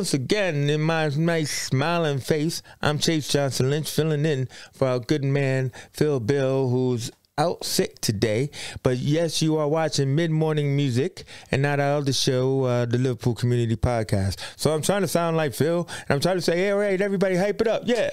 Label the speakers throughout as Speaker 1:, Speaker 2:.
Speaker 1: once again, in my nice smiling face, I'm Chase Johnson Lynch, filling in for our good man, Phil Bill, who's out sick today. But yes, you are watching Mid-Morning Music and not our other show, the Liverpool Community Podcast. So I'm trying to sound like Phil, and I'm trying to say, hey, all right, everybody hype it up. Yeah.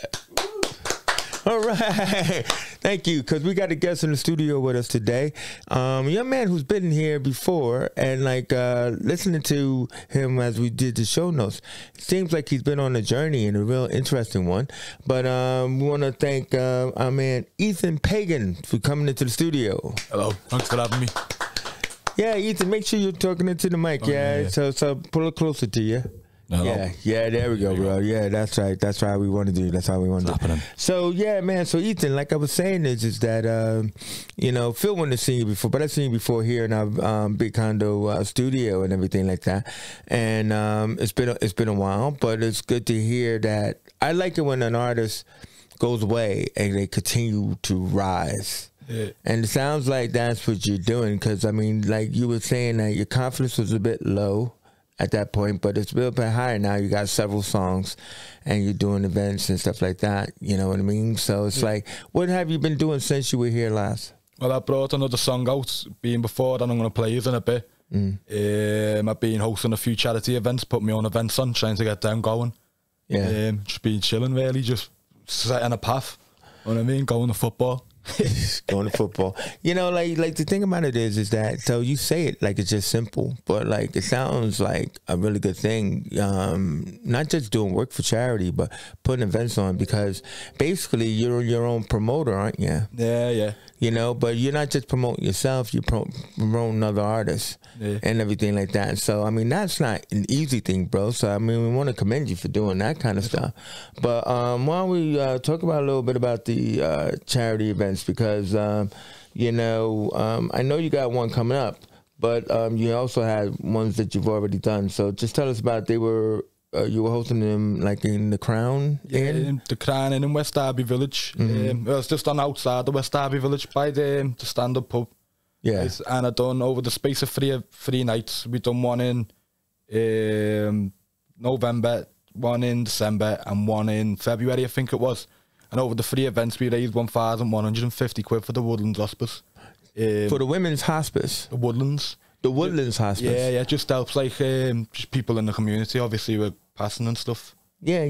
Speaker 1: All right. Thank you, because we got a guest in the studio with us today. A young man who's been here before, and listening to him as we did the show notes, it seems like he's been on a journey and a real interesting one. But we want to thank our man Ethan Pagan for coming into the studio.
Speaker 2: Hello. Thanks for having me.
Speaker 1: Yeah, Ethan, make sure you're talking into the mic. Yeah. So pull it closer to you.
Speaker 2: No.
Speaker 1: Yeah, there we go, bro. Yeah, that's right. That's how we want to do. That's how we want to do. So, yeah, man. So, Ethan, like I was saying, is that, Phil wouldn't have seen you before, but I've seen you before here in our Big Condo studio and everything like that. And it's been a while, but it's good to hear that. I like it when an artist goes away and they continue to rise. Yeah. And it sounds like that's what you're doing, because, I mean, like you were saying that your confidence was a bit low at that point, but it's a little bit higher now. You got several songs and you're doing events and stuff like that, you know what I mean? So it's like, what have you been doing since you were here last?
Speaker 2: Well, I brought another song out, being before, and I'm going to play it in a bit. I've been hosting a few charity events, put my own events on, trying to get them going. Yeah. Just been chilling, really, just setting a path, you know what I mean, going to football.
Speaker 1: Going to football. You know, like the thing about it is that, so you say it like it's just simple, but like it sounds like a really good thing. Not just doing work for charity, but putting events on, because basically you're your own promoter, aren't you?
Speaker 2: Yeah.
Speaker 1: You know, but you're not just promoting yourself, you're promoting other artists and everything like that. So, I mean, that's not an easy thing, bro. So, I mean, we want to commend you for doing that kind of stuff. But why don't we talk about a little bit about the charity events, because, I know you got one coming up, but you also had ones that you've already done. So just tell us about, you were hosting them like in the Crown Inn?
Speaker 2: In the Crown Inn in West Derby Village. It was just on outside the West Derby Village by the stand-up pub. Yeah. Right? And I done, over the space of three nights, we done one in November, one in December, and one in February, I think it was. And over the 3 events, we raised £1,150 for the Woodlands Hospice.
Speaker 1: For the Women's Hospice?
Speaker 2: The Woodlands.
Speaker 1: The Woodlands Hospice.
Speaker 2: Yeah, just helps just people in the community, obviously, who are passing and stuff.
Speaker 1: Yeah.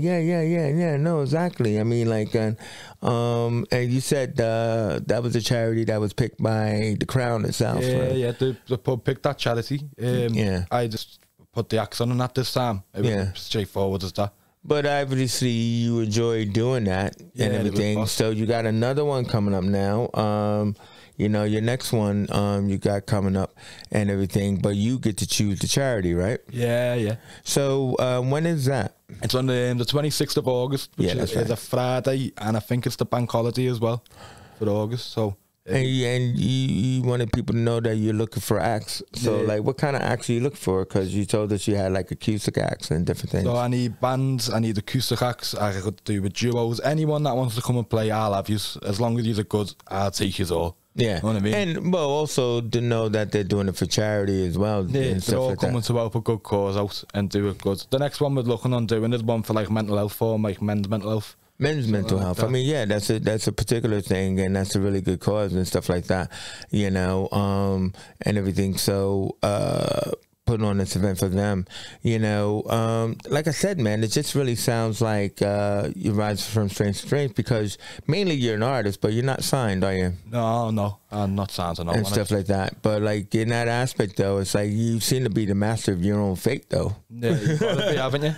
Speaker 1: No, exactly. I mean, like, and you said that was a charity that was picked by the Crown itself.
Speaker 2: Yeah, the pub picked that charity. I just put the axe on that this time. It was straightforward as that.
Speaker 1: But obviously, you enjoy doing that and everything. So you got another one coming up now. Your next one you got coming up and everything, but you get to choose the charity, right? Yeah. So when is that?
Speaker 2: It's on the 26th of August, which is a Friday, and I think it's the bank holiday as well for August. So.
Speaker 1: And you wanted people to know that you're looking for acts. So, like, what kind of acts are you looking for? Because you told us you had, like, acoustic acts and different things.
Speaker 2: So, I need bands, I need acoustic acts, I could do with duos. Anyone that wants to come and play, I'll have you. As long as you're good, I'll take you all.
Speaker 1: Yeah.
Speaker 2: You know what I mean?
Speaker 1: And, well, also to know that they're doing it for charity as well.
Speaker 2: Yeah,
Speaker 1: and
Speaker 2: they're all like coming to help a good cause out and do it good. The next one we're looking on doing is one for, like, mental health, for, like, men's mental health.
Speaker 1: Men's mental health. I mean, yeah, that's a particular thing, and that's a really good cause and stuff like that, and everything. So, putting on this event for them, like I said, man, it just really sounds like you rise from strength to strength, because mainly you're an artist, but you're not signed, are you?
Speaker 2: No, I'm not signed.
Speaker 1: And stuff like that. But like in that aspect, though, it's like you seem to be the master of your own fate, though.
Speaker 2: Yeah, you've got to be, haven't you?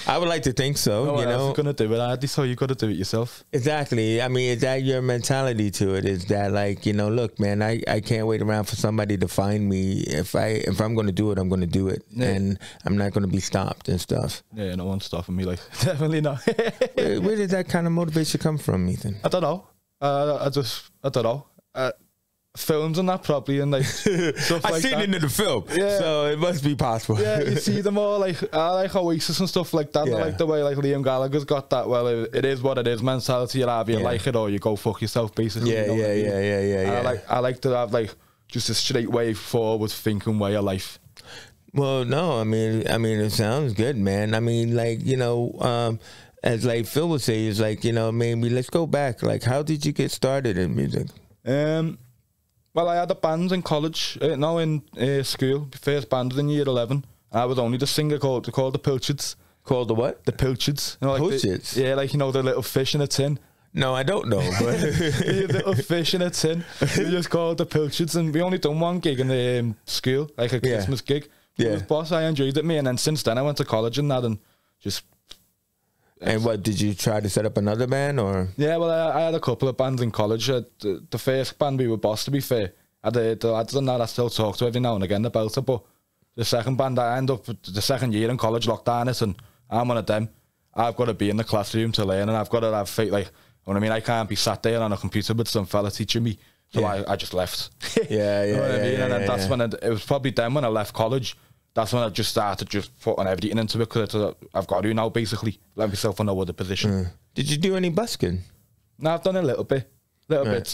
Speaker 1: I would like to think so.
Speaker 2: No, you're gonna do it, Andy, so you got to do it yourself.
Speaker 1: Exactly. I mean, is that your mentality to it? Is that like, look, man, I can't wait around for somebody to find me. If I'm going to do it, I'm going to do it, and I'm not going to be stopped and stuff.
Speaker 2: Yeah, no one's stopping me. Like, definitely not.
Speaker 1: Where did that kind of motivation come from, Ethan?
Speaker 2: I don't know. I don't know. Films and that, probably, and like stuff
Speaker 1: I've seen it in the film, so it must be possible.
Speaker 2: Yeah, you see them all, like I like Oasis and stuff like that. I like the way like Liam Gallagher's got that. Well, it is what it is mentality. You either like it or you go fuck yourself, basically.
Speaker 1: Yeah.
Speaker 2: I like to have like just a straight way forward thinking way of life.
Speaker 1: Well, no, I mean, it sounds good, man. I mean, like, you know, as like Phil would say, is like, you know, maybe let's go back. Like, how did you get started in music?
Speaker 2: Well, I had a band in college, in school. First band was in year 11. I was only the singer called the Pilchards.
Speaker 1: Called the what?
Speaker 2: The Pilchards. You know, like
Speaker 1: Pilchards?
Speaker 2: Yeah, like, you know, the little fish in a tin.
Speaker 1: No, I don't know. But
Speaker 2: The little fish in a tin. We just called the Pilchards, and we only done one gig in the school, like a Christmas gig.
Speaker 1: Yeah.
Speaker 2: Boss, I enjoyed it, me, and then since then I went to college and that, and just.
Speaker 1: And what, did you try to set up another band, or?
Speaker 2: Yeah, well, I had a couple of bands in college. The first band we were boss, to be fair, the lads and that I still talk to every now and again about it, but the second band, I end up the second year in college, lockdown it, and I'm one of them. I've got to be in the classroom to learn, and I've got to have faith, like, you know what I mean? I can't be sat there on a computer with some fella teaching me, so I just left.
Speaker 1: Yeah,
Speaker 2: you know what I mean? And then that's
Speaker 1: yeah.
Speaker 2: when it was probably then when I left college. That's when I just started just putting everything into it, because I've got to now basically let myself in no other position.
Speaker 1: Did you do any busking?
Speaker 2: No, I've done a little bits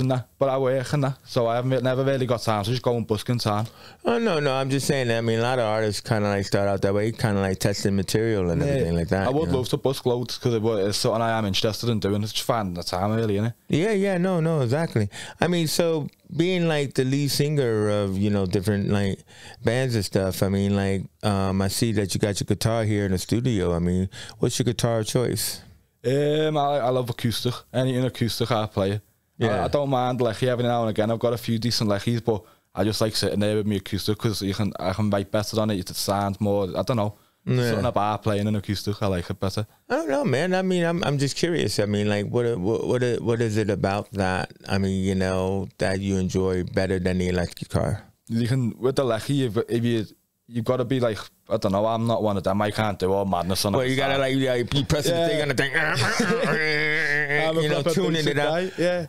Speaker 2: and that, but I work and that, so I haven't never really got time to just go and busk in town.
Speaker 1: Oh, no, I'm just saying that. I mean, a lot of artists kind of like start out that way, kind of like testing material and everything like that.
Speaker 2: I would love to busk loads, because it's something I am interested in doing. It's just finding the time, really, innit?
Speaker 1: Yeah, no, exactly. I mean, so being like the lead singer of, you know, different like bands and stuff, I mean, like, I see that you got your guitar here in the studio. I mean, what's your guitar choice?
Speaker 2: I love acoustic. Anything acoustic, I play it.
Speaker 1: Yeah.
Speaker 2: I don't mind Leckie every now and again. I've got a few decent Leckies, but I just like sitting there with my acoustic, because I can write better on it. It sounds more, I don't know.
Speaker 1: Yeah.
Speaker 2: Something about playing an acoustic, I like it better.
Speaker 1: I don't know, man. I mean, I'm just curious. I mean, like, what is it about that? I mean, you know, that you enjoy better than the electric guitar?
Speaker 2: You can, with the Leckie, if you've got to be like, I don't know, I'm not one of them. I can't do all madness on it.
Speaker 1: Well, you gotta like, you press the thing on the thing, you know, tuning it up.
Speaker 2: Yeah,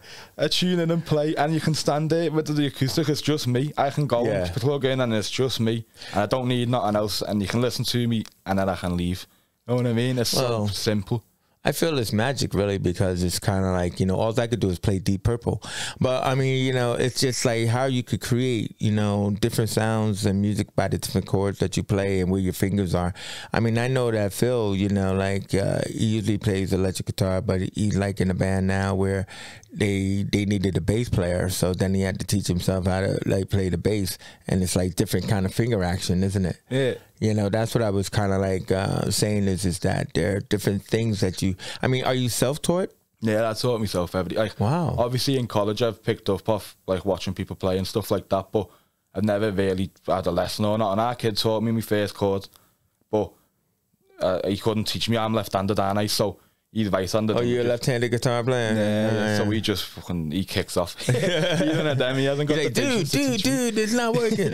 Speaker 2: tune in and play, and you can stand there with the acoustic. It's just me. I can go and plug in, and it's just me, and I don't need nothing else. And you can listen to me, and then I can leave. You know what I mean? It's so simple.
Speaker 1: I feel it's magic, really, because it's kind of like, you know, all I could do is play Deep Purple. But, I mean, you know, it's just like how you could create, you know, different sounds and music by the different chords that you play and where your fingers are. I mean, I know that Phil, you know, like, he usually plays electric guitar, but he's like in a band now where they needed a bass player. So then he had to teach himself how to, like, play the bass. And it's like different kind of finger action, isn't it?
Speaker 2: Yeah.
Speaker 1: You know, that's what I was kind of like saying is that there are different things that you, I mean, are you self-taught?
Speaker 2: Yeah, I taught myself everything. Like,
Speaker 1: wow.
Speaker 2: Obviously in college I've picked up off like watching people play and stuff like that, but I've never really had a lesson or not. And our kid taught me my first chord, but he couldn't teach me. I'm left-handed, aren't I? So he's right-handed.
Speaker 1: Oh, you're a left-handed guitar player?
Speaker 2: Yeah. So he just he kicks off. Even at them, he hasn't got the
Speaker 1: dude, it's not working.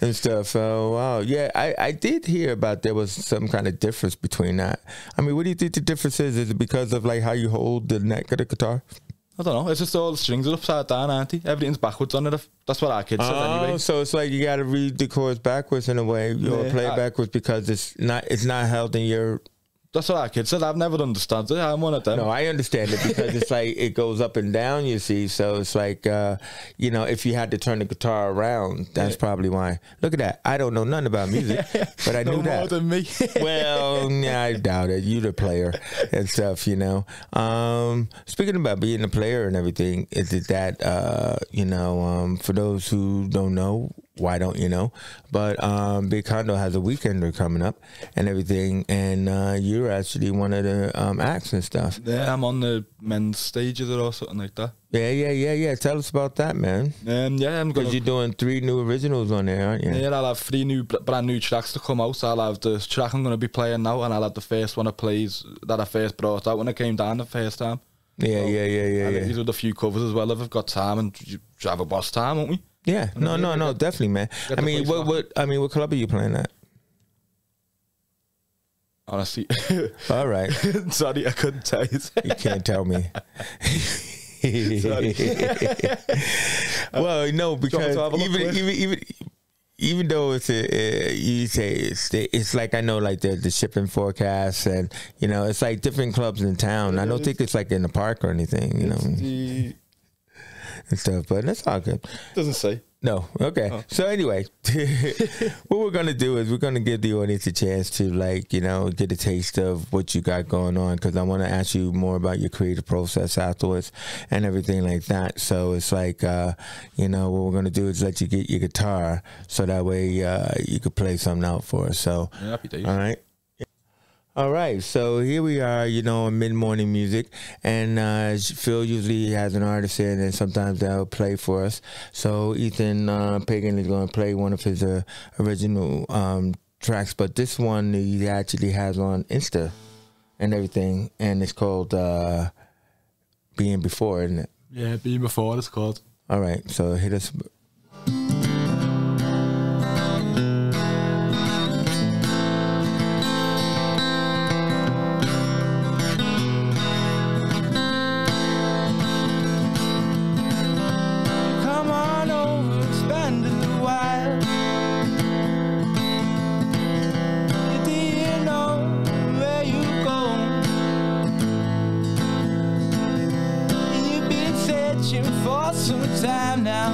Speaker 1: And stuff. Oh, wow. Yeah, I did hear about there was some kind of difference between that. I mean, what do you think the difference is? Is it because of like how you hold the neck of the guitar?
Speaker 2: I don't know. It's just all the strings are upside down, aren't they? Everything's backwards on it. That's what our kid said anyway.
Speaker 1: So it's like you got to read the chords backwards in a way, or play backwards because it's not held in your.
Speaker 2: That's what our kid said. I've never understood it. I'm one of them.
Speaker 1: No, I understand it because it's like it goes up and down, you see. So it's like, you know, if you had to turn the guitar around, that's probably why. Look at that. I don't know nothing about music, but I knew that.
Speaker 2: More than me.
Speaker 1: Well, yeah, I doubt it. You the player and stuff, you know. Speaking about being a player and everything, is it that, you know, for those who don't know, why don't you know? But Big Condo has a weekender coming up and everything, and you're actually one of the acts and stuff.
Speaker 2: Yeah, I'm on the men's stages or something like that.
Speaker 1: Yeah. Tell us about that, man.
Speaker 2: Yeah, I'm gonna.
Speaker 1: Because you're doing 3 new originals on there, aren't you?
Speaker 2: Yeah, I'll have 3 brand new tracks to come out. So I'll have the track I'm going to be playing now, and I'll have the first one that I first brought out when I came down the first time.
Speaker 1: Yeah.
Speaker 2: These with a few covers as well if I've got time, and you have a boss time, won't we?
Speaker 1: Yeah, no, definitely, man. I mean, what club are you playing at?
Speaker 2: Honestly,
Speaker 1: all right.
Speaker 2: Sorry, I couldn't tell you.
Speaker 1: You can't tell me.
Speaker 2: Sorry.
Speaker 1: Well, no, because even though it's you say it's like, I know, like the shipping forecast, and you know, it's like different clubs in town. I don't think it's like in the park or anything, you know. and stuff, but that's all good.
Speaker 2: Doesn't say.
Speaker 1: No. Okay. Oh. So anyway, what we're going to do is we're going to give the audience a chance to, like, you know, get a taste of what you got going on, because I want to ask you more about your creative process afterwards and everything like that. So it's like, you know, what we're going to do is let you get your guitar so that way you could play something out for us. So,
Speaker 2: yeah, happy days.
Speaker 1: All right. All right, so here we are, you know, in mid-morning music, and Phil usually has an artist in, and sometimes they'll play for us. So Ethan Pagan is going to play one of his original tracks, but this one he actually has on Insta and everything, and it's called Being Before, isn't it?
Speaker 2: Yeah, Being Before it's called.
Speaker 1: All right, so hit us.
Speaker 3: For some time now,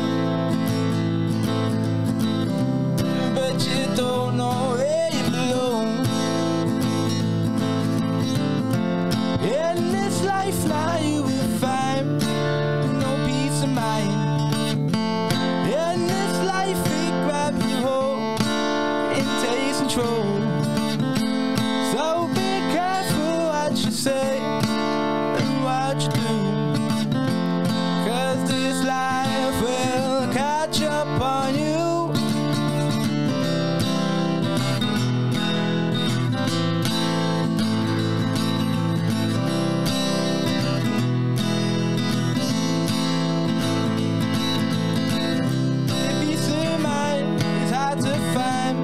Speaker 3: but you don't know where you belong. In this life now you will find no peace of mind. In this life it grabs you whole and takes control. So be careful what you say and what you do. This life will catch up on you. Peace of mind is hard to find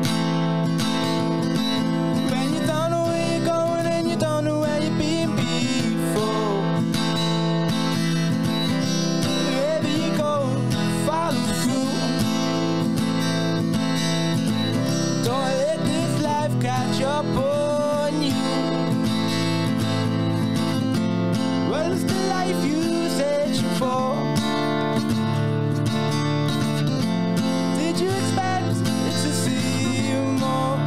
Speaker 3: when you don't know where you're going and you don't know where you've been before. Don't let this life catch up on you. What is the life you searching for? Did you expect to see more?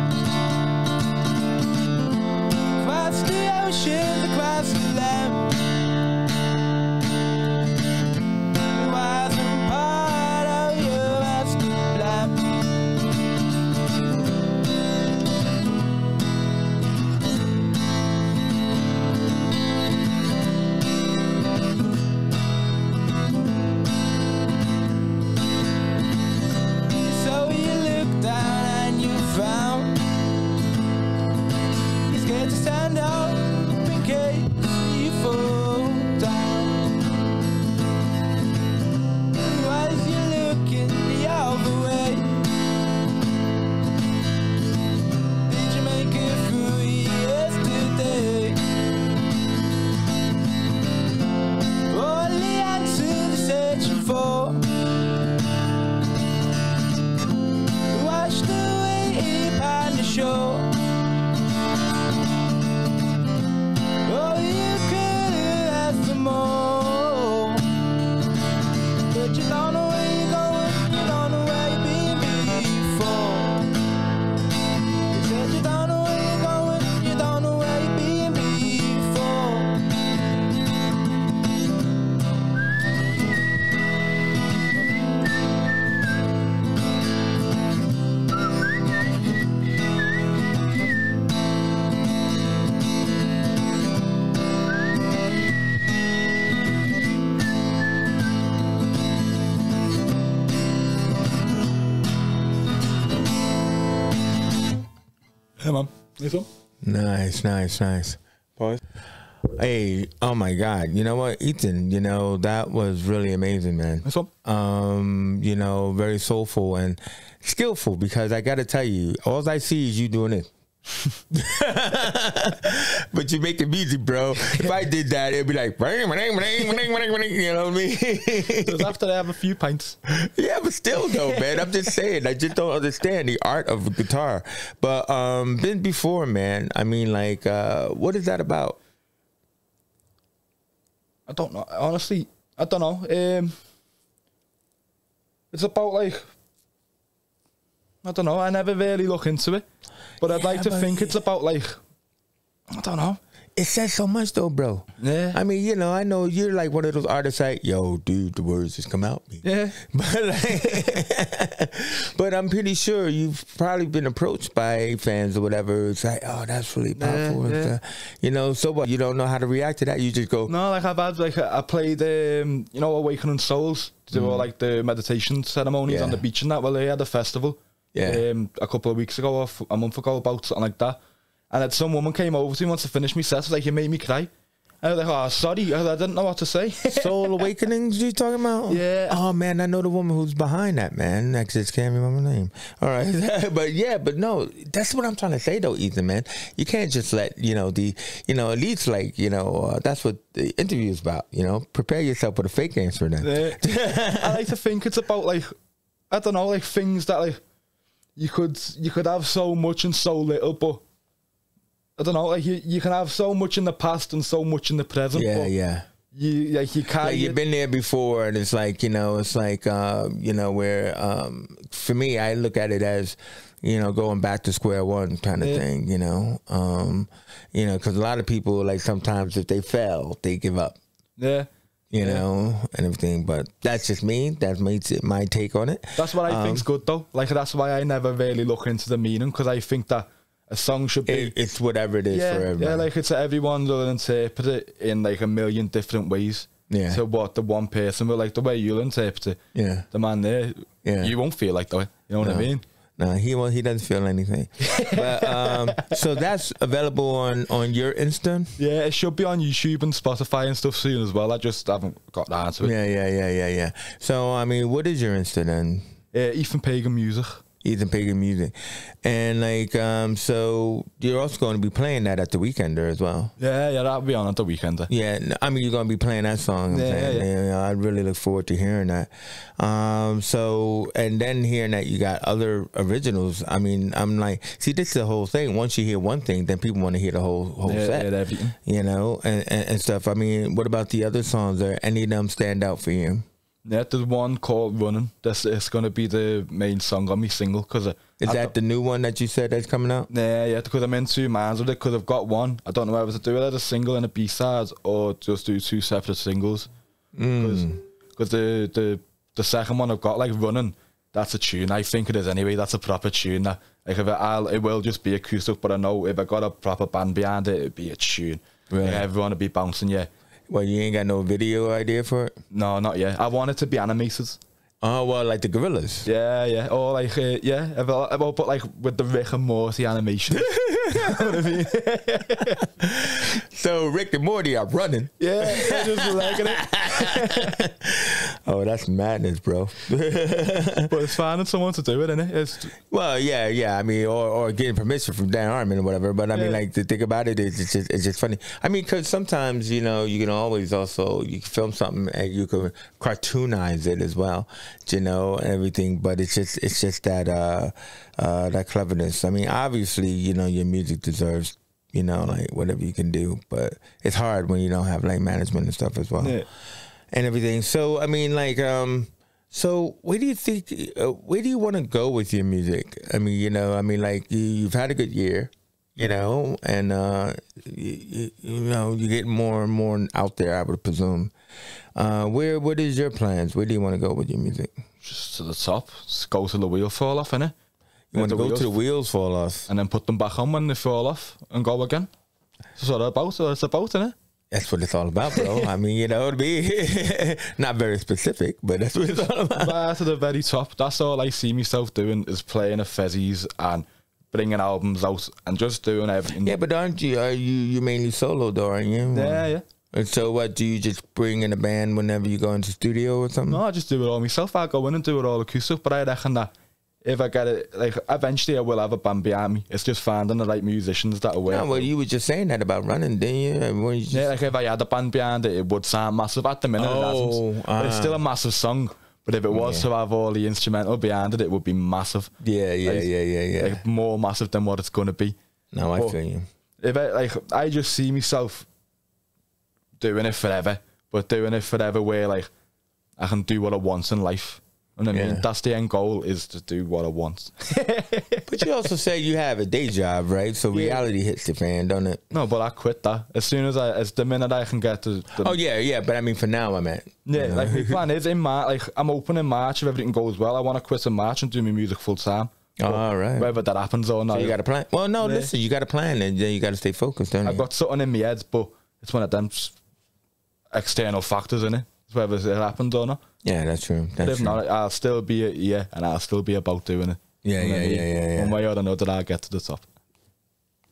Speaker 3: Across the oceans, across the land, it wasn't part of your master plan. To stand up in case you fall down. Why is you looking the other way? Did you make it through yesterday? All the answers you're searching for washed away upon the shore. Oh, you could have asked for more, but you don't know where you're going, you don't know where you've been before. You said you don't know where you're going, you don't know where you've been before.
Speaker 2: Yeah, man. This one?
Speaker 1: Nice. Pause. Hey, oh my God. You know what, Ethan, you know, that was really amazing, man.
Speaker 2: This one?
Speaker 1: You know, very soulful and skillful, because I got to tell you, all I see is you doing it. But you make it easy, bro. If I did that, it'd be like, you know what I mean?
Speaker 2: It was after I have a few pints.
Speaker 1: Yeah, but still though, man, I'm just saying, I just don't understand the art of guitar. But been before, man, I mean, like, what is that about?
Speaker 2: I don't know. Honestly, I don't know. It's about like, I don't know, I never really look into it, but I'd like to think it's about like, I don't know.
Speaker 1: It says so much though, bro.
Speaker 2: Yeah.
Speaker 1: I mean, you know, I know you're like one of those artists like, yo, dude, the words just come out.
Speaker 2: Yeah.
Speaker 1: But, like, but I'm pretty sure you've probably been approached by fans or whatever. It's like, oh, that's really powerful. And stuff. You know, so what? You don't know how to react to that? You just go.
Speaker 2: No, like I've had, like, I played, you know, Awakening Souls. They were like the meditation ceremonies on the beach and that. Well, they had a festival a couple of weeks ago or a month ago about something like that. And then some woman came over to me once to finish me set. Was like, you made me cry. I was like, oh, sorry. I didn't know what to say.
Speaker 1: Soul Awakenings you talking about?
Speaker 2: Yeah.
Speaker 1: Oh, man, I know the woman who's behind that, man. I just can't remember her name. All right. but no, that's what I'm trying to say, though, Ethan, man. You can't just let, you know, at least, like, you know, that's what the interview is about, you know. Prepare yourself with a fake answer then.
Speaker 2: I like to think it's about, like, I don't know, like, things that, like, you could have so much and so little, but I don't know, like you can have so much in the past and so much in the present.
Speaker 1: Yeah.
Speaker 2: You can't.
Speaker 1: Like you've been there before, and it's like, you know, you know, where for me, I look at it as, you know, going back to square one kind of thing. You know, because a lot of people, like, sometimes if they fail, they give up.
Speaker 2: Yeah.
Speaker 1: You know, and everything, but that's just me. That's my take on it.
Speaker 2: That's what I think's good though. Like that's why I never really look into the meaning, because I think that a song should be
Speaker 1: it's whatever it is for everyone.
Speaker 2: Yeah, like it's everyone will interpret it in like a million different ways. Yeah. So what the one person will, like the way you'll interpret it. Yeah. The man there, you won't feel like that. You know what I mean?
Speaker 1: No, he doesn't feel anything. But so that's available on your Insta?
Speaker 2: Yeah, it should be on YouTube and Spotify and stuff soon as well. I just haven't got that to
Speaker 1: it. Yeah. So I mean, what is your Insta then?
Speaker 2: Ethan Pagan Music.
Speaker 1: Ethan Pagan Music. And like, so you're also going to be playing that at the Weekender as well.
Speaker 2: Yeah, that'll be on at the Weekender.
Speaker 1: Yeah, I mean, you're going to be playing that song. Yeah. I really look forward to hearing that. So, and then hearing that you got other originals. I mean, I'm like, see, this is the whole thing. Once you hear one thing, then people want to hear the whole set. Yeah, everything. You know, and stuff. I mean, what about the other songs? Are any of them stand out for you?
Speaker 2: Yeah, there's one called Running. It's going to be the main song on my single. Cause
Speaker 1: is that the new one that you said that's coming out?
Speaker 2: Yeah, because I'm in two minds with it, because I've got one. I don't know whether to do it as a single and a B-side or just do two separate singles. Because the second one I've got, like Running, that's a tune. I think it is anyway. That's a proper tune. That, like, it will just be acoustic, but I know if I got a proper band behind it, it'd be a tune. Right. Like, everyone would be bouncing,
Speaker 1: Well, you ain't got no video idea for it?
Speaker 2: No, not yet. I want it to be animated.
Speaker 1: Oh, well, like the Gorillas?
Speaker 2: Yeah. Or like, but like with the Rick and Morty animation. You know what I mean?
Speaker 1: So Rick and Morty are running.
Speaker 2: Yeah, just liking it.
Speaker 1: Oh, that's madness, bro.
Speaker 2: But it's finding someone to do it, isn't it?
Speaker 1: Well, yeah. I mean, or getting permission from Dan Harmon or whatever. But I mean, like, to think about it, it's just funny. I mean, because sometimes, you know, you can always also, you can film something and you can cartoonize it as well, you know, and everything. But it's just that that cleverness. I mean, obviously, you know, your music deserves, you know, like whatever you can do, but it's hard when you don't have like management and stuff as well, and everything. So I mean, like, so where do you think, where do you want to go with your music? I mean, you know, like you've had a good year, you know, and you know, you get more and more out there, I would presume. What is your plans? Where do you want to go with your music?
Speaker 2: Just to the top. Just go till the wheels fall off, innit?
Speaker 1: You want to go till the wheels fall off,
Speaker 2: and then put them back on when they fall off, and go again. That's what it's about, isn't it?
Speaker 1: That's what it's all about, bro. I mean, you know, to be not very specific, but that's what it's all about.
Speaker 2: But to the very top, that's all I see myself doing, is playing at Fezzies and bringing albums out and just doing everything.
Speaker 1: Yeah, but aren't you? Are you mainly solo though? Aren't you?
Speaker 2: Yeah.
Speaker 1: And so, what do you just bring in a band whenever you go into studio or something?
Speaker 2: No, I just do it all myself. I go in and do it all acoustic, but I reckon that if I get it, like, eventually I will have a band behind me. It's just finding the right musicians that are working.
Speaker 1: No, well, you were just saying that about Running, didn't you?
Speaker 2: Yeah, like if I had a band behind it, it would sound massive. At the minute, it doesn't. But it's still a massive song. But if it was to have all the instrumental behind it, it would be massive.
Speaker 1: Yeah.
Speaker 2: Like more massive than what it's going to be.
Speaker 1: No, I feel you.
Speaker 2: If I just see myself doing it forever, but doing it forever where, like, I can do what I want in life. You know what I mean? That's the end goal, is to do what I want.
Speaker 1: But you also say you have a day job, right? So reality hits the fan, don't it?
Speaker 2: No, but I quit that as soon as the minute I can get to.
Speaker 1: Oh yeah. But I mean, for now, I meant.
Speaker 2: Yeah, you know? Like my plan is in March. Like I'm open in March if everything goes well. I want to quit in March and do my music full time.
Speaker 1: All right.
Speaker 2: Whether that happens or not.
Speaker 1: So you got a plan. Well, no, listen, you got a plan, and then you got to stay focused. Don't you?
Speaker 2: I've got something in my head, but it's one of them external factors in it. Whether it happens or not.
Speaker 1: Yeah, that's true. That's
Speaker 2: if not, I'll still be here and I'll still be about doing it.
Speaker 1: Yeah.
Speaker 2: One way or another, I'll get to the top.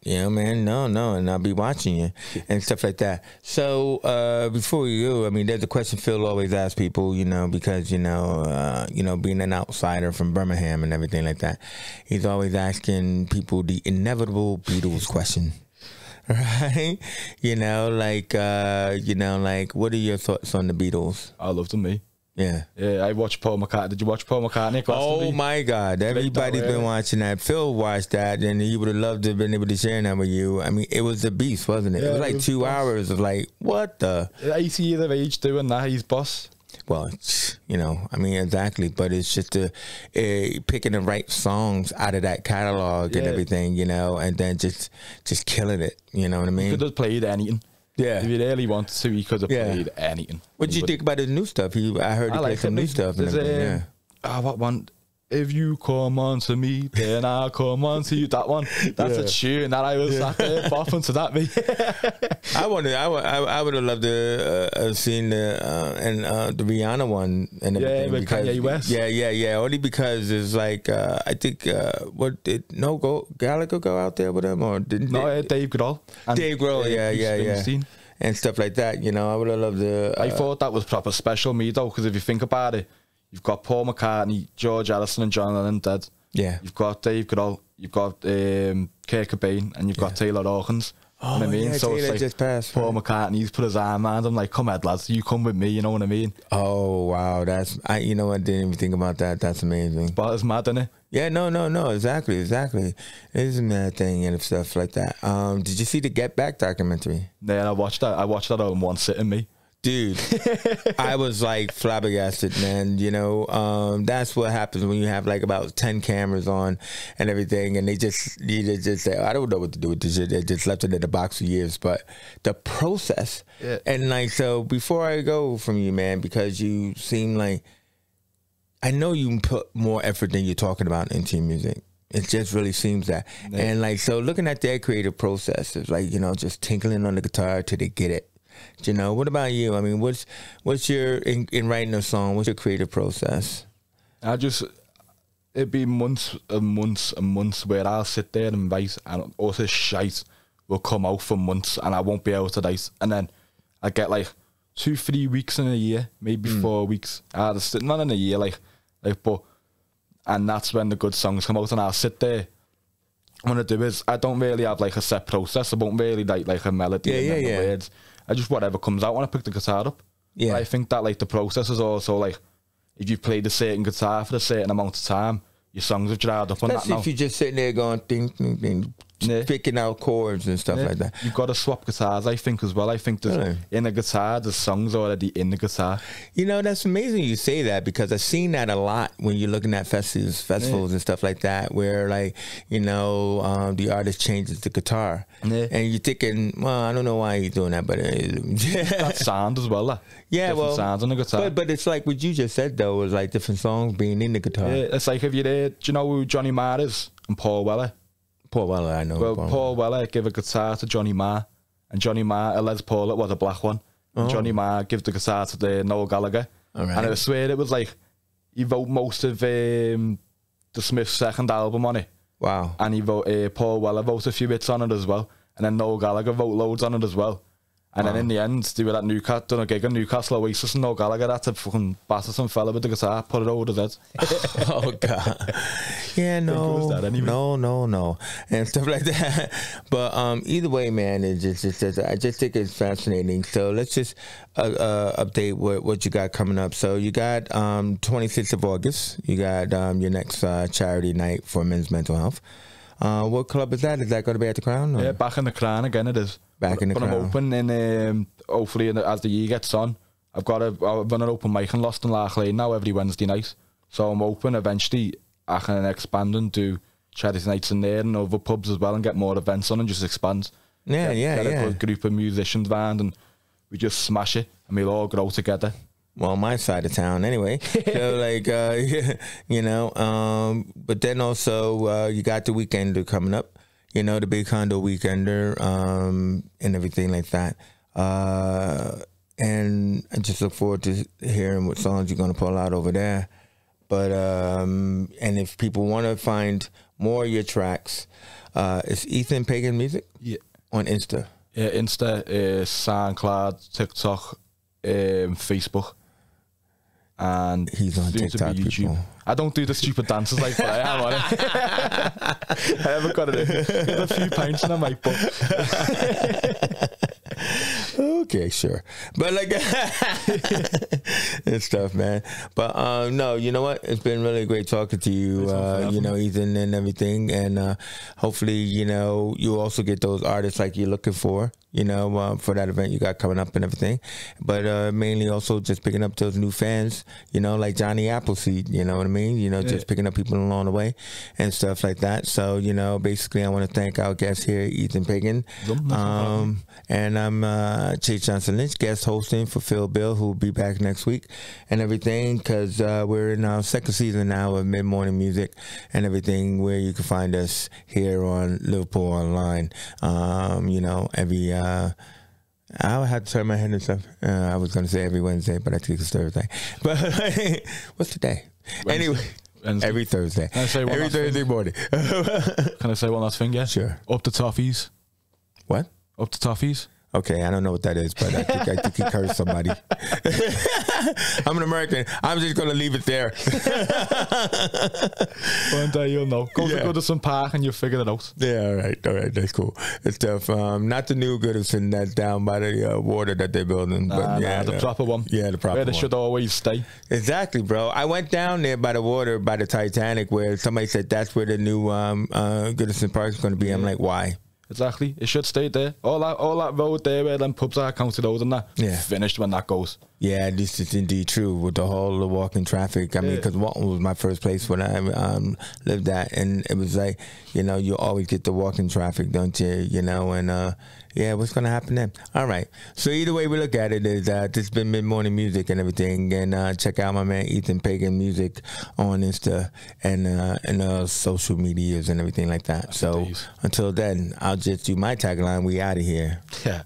Speaker 1: Yeah, man. No, and I'll be watching you and stuff like that. So before we go, I mean, there's a question Phil always asks people, you know, because being an outsider from Birmingham and everything like that, he's always asking people the inevitable Beatles question. Right, like what are your thoughts on the Beatles?
Speaker 2: I love them, me.
Speaker 1: Yeah,
Speaker 2: I watched Paul McCartney. Did you watch Paul McCartney?
Speaker 1: Oh my God, everybody's been watching that. Phil watched that, and he would have loved to have been able to share that with you. I mean, it was a beast, wasn't it? It was like 2 hours of like, what the?
Speaker 2: 80 years of age doing that, he's boss.
Speaker 1: Well, I mean, exactly. But it's just picking the right songs out of that catalog and everything, and then just killing it. You know what I mean?
Speaker 2: He could have played anything. Yeah. If he really wanted to, he could have played anything.
Speaker 1: What did you think about his new stuff? I heard he played some new stuff. And everything,
Speaker 2: what one? If you come on to me, then I'll come on to you. That one. That's a tune that I was sat there bopping to that, me.
Speaker 1: I would have loved to have seen the Rihanna one and everything.
Speaker 2: With Kanye West.
Speaker 1: Yeah. Only because it's like I think Gallagher go out there with him or didn't?
Speaker 2: No, Dave Grohl.
Speaker 1: Dave Grohl, yeah. And stuff like that. I would have loved to.
Speaker 2: I thought that was proper special, me though, because if you think about it. You've got Paul McCartney, George Harrison and John Lennon dead.
Speaker 1: Yeah.
Speaker 2: You've got Dave Grohl, you've got Kurt Cobain, and you've got Taylor Hawkins.
Speaker 1: Oh, you know what I mean?
Speaker 2: So
Speaker 1: Taylor
Speaker 2: it's like
Speaker 1: just passed,
Speaker 2: Paul McCartney's put his arm around him like, come ahead, lads, you come with me, you know what I mean?
Speaker 1: Oh, wow. You know what? I didn't even think about that. That's amazing.
Speaker 2: But it's mad, isn't it?
Speaker 1: Yeah, no. Exactly. It is a mad thing and stuff like that. Did you see the Get Back documentary?
Speaker 2: Yeah, I watched that all in one sitting, me.
Speaker 1: Dude, I was like flabbergasted, man. That's what happens when you have like about 10 cameras on and everything, and you just say, I don't know what to do with this shit. They just left it in the box for years. But the process, and like, so before I go from you, man, because you seem like, I know you put more effort than you're talking about into your music. It just really seems that. Yeah. And like, so looking at their creative process, it's like, just tinkling on the guitar till they get it. What about you? I mean, what's your in writing a song? What's your creative process?
Speaker 2: It'd be months and months and months where I'll sit there and write, and all this shite will come out for months, and I won't be able to write. And then I get like 2-3 weeks in a year, maybe 4 weeks. Not in a year, and that's when the good songs come out, and I'll sit there. What I do is I don't really have like a set process. I won't really like a melody and the words. I just whatever comes out when I pick the guitar up. Yeah. But I think that like the process is also like if you've played a certain guitar for a certain amount of time, your songs have dried up on that now.
Speaker 1: If you're just sitting there going ding, ding, ding, picking out chords and stuff like that.
Speaker 2: You've got to swap guitars, I think, as well. I think there's in a guitar, there's songs already in the guitar.
Speaker 1: That's amazing you say that, because I've seen that a lot when you're looking at festivals and stuff like that, where like, the artist changes the guitar. Yeah. And you're thinking, well, I don't know why he's doing that, but
Speaker 2: that sound as well. Different sounds on the guitar.
Speaker 1: But it's like what you just said though, was like different songs being in the guitar.
Speaker 2: Yeah, it's like if you're there, do you know who Johnny Marr is and Paul Weller?
Speaker 1: Paul Weller, I know.
Speaker 2: Well, Paul Weller gave a guitar to Johnny Marr, and Johnny Marr, a Les Paul, it was a black one. And Johnny Marr gave the guitar to Noel Gallagher. And I swear it was like, he wrote most of the Smiths' second album on it.
Speaker 1: Wow.
Speaker 2: And he wrote, Paul Weller wrote a few bits on it as well. And then Noel Gallagher wrote loads on it as well. And then in the end, they were at Newcastle, done a gig in Newcastle Oasis, and Noel Gallagher had to fucking batter some fella with the guitar, put it over his head.
Speaker 1: Oh, God. Yeah, no. And stuff like that. But either way, man, I just think it's fascinating. So let's just update what you got coming up. So you got 26th of August. You got your next charity night for men's mental health. What club is that? Is that going to be at the Crown? Or?
Speaker 2: Yeah, back in the Crown again. It is.
Speaker 1: Back in the Crown.
Speaker 2: But I'm open, and hopefully as the year gets on, I've got an open mic in Lost and Lark Lane now every Wednesday night. So I'm hoping eventually I can expand and do charity nights in there and other pubs as well and get more events on and just expand.
Speaker 1: Yeah,
Speaker 2: Get a good group of musicians around and we just smash it and we'll all grow together.
Speaker 1: Well, my side of town anyway. So like, you know, but then also you got the Weekender coming up, you know, the Big Condo Weekender and everything like that. And I just look forward to hearing what songs you're going to pull out over there. But, and if people want to find more of your tracks, it's Ethan Pagan Music on Insta.
Speaker 2: Yeah, Insta, SoundCloud, TikTok, Facebook. And
Speaker 1: he's on TikTok,
Speaker 2: YouTube.
Speaker 1: people.
Speaker 2: I don't do the stupid dances like that. I am on it. I haven't got it in. Get a few pints and I might book.
Speaker 1: Okay, sure. But like and stuff, man. But no, you know what? It's been really great talking to you, you know, Ethan and everything. And hopefully, you know, you also get those artists like you're looking for, you know, for that event you got coming up and everything. But mainly also just picking up those new fans, you know, like Johnny Appleseed, you know what I mean? You know, just picking up people along the way and stuff like that. So, you know, basically I want to thank our guest here, Ethan Pagan. And I'm Chase Johnson Lynch, guest hosting for Phil Bill, who will be back next week and everything, because we're in our second season now of mid-morning music and everything, where you can find us here on Liverpool Online. You know, every I would have to turn my head and stuff. I was going to say every Wednesday, but I think it's Thursday. But what's today? Anyway, Wednesday. Every Thursday. Every Thursday morning.
Speaker 2: Can I say one last thing? Yeah,
Speaker 1: sure.
Speaker 2: Up to toffees.
Speaker 1: What?
Speaker 2: Up to toffees.
Speaker 1: Okay, I don't know what that is, but I think he cursed somebody. I'm an American. I'm just going to leave it there.
Speaker 2: One day you'll know. Go to some park and you'll figure it out.
Speaker 1: Yeah, all right, that's cool. It's stuff. Not the new Goodison that's down by the water that they're building, but
Speaker 2: the proper one.
Speaker 1: Yeah, the proper one.
Speaker 2: Where they should always stay.
Speaker 1: Exactly, bro. I went down there by the water, by the Titanic, where somebody said that's where the new Goodison Park is going to be. I'm like, why?
Speaker 2: Exactly. It should stay there. All that road there where them pubs are, county road and that, finished when that goes.
Speaker 1: Yeah, this is indeed true with the whole walking traffic. I mean, because Walton was my first place when I lived at, and it was like, you know, you always get the walking traffic, don't you? You know, and what's going to happen then? All right. So either way we look at it is this has been mid-morning music and everything, and check out my man Ethan Pagan Music on Insta and social medias and everything like that. So until then, I'll just do my tagline. We out of here.
Speaker 2: Yeah.